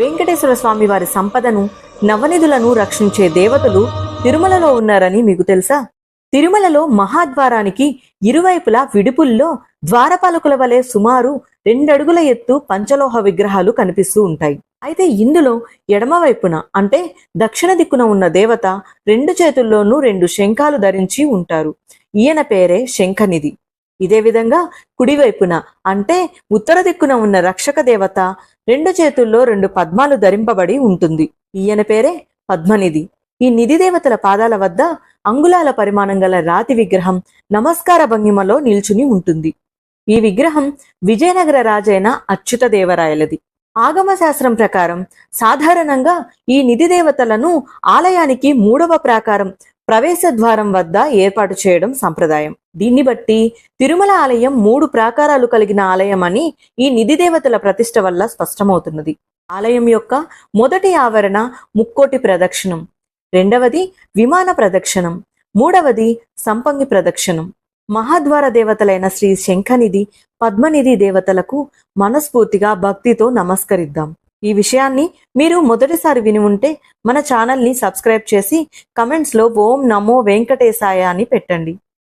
వెంకటేశ్వర స్వామి వారి సంపదను, నవనిధులను రక్షించే దేవతలు తిరుమలలో ఉన్నారని మీకు తెలుసా? తిరుమలలో మహాద్వారానికి ఇరువైపులా విడుపుల్లో ద్వారపాలకుల వలె సుమారు 2 అడుగుల ఎత్తు పంచలోహ విగ్రహాలు కనిపిస్తూ ఉంటాయి. అయితే ఇందులో ఎడమవైపున అంటే దక్షిణ దిక్కున ఉన్న దేవత 2 చేతుల్లోనూ 2 శంఖాలు ధరించి ఉంటారు. ఈయన పేరే శంఖనిధి. ఇదే విధంగా కుడివైపున అంటే ఉత్తర దిక్కున ఉన్న రక్షక దేవత 2 చేతుల్లో 2 పద్మాలు ధరింపబడి ఉంటుంది. ఈయన పేరే పద్మనిధి. ఈ నిధి దేవతల పాదాల వద్ద అంగుళాల పరిమాణం గల రాతి విగ్రహం నమస్కార భంగిమలో నిల్చుని ఉంటుంది. ఈ విగ్రహం విజయనగర రాజైన అచ్యుతదేవరాయలది. ఆగమ శాస్త్రం ప్రకారం సాధారణంగా ఈ నిధి దేవతలను ఆలయానికి 3వ ప్రాకారం ప్రవేశ ద్వారం వద్ద ఏర్పాటు చేయడం సంప్రదాయం. దీన్ని బట్టి తిరుమల ఆలయం 3 ప్రాకారాలు కలిగిన ఆలయం అని ఈ నిధి దేవతల ప్రతిష్ఠ వల్ల స్పష్టమవుతున్నది. ఆలయం యొక్క మొదటి ఆవరణ ముక్కోటి ప్రదక్షిణం, 2వది విమాన ప్రదక్షిణం, 3వది సంపంగి ప్రదక్షిణం. మహాద్వార దేవతలైన శ్రీ శంఖనిధి, పద్మనిధి దేవతలకు మనస్ఫూర్తిగా భక్తితో నమస్కరిద్దాం. ఈ విషయాన్ని మీరు మొదటిసారి విని ఉంటే మన ఛానల్ని సబ్స్క్రైబ్ చేసి కమెంట్స్లో ఓం నమో వెంకటేశాయ అని పెట్టండి.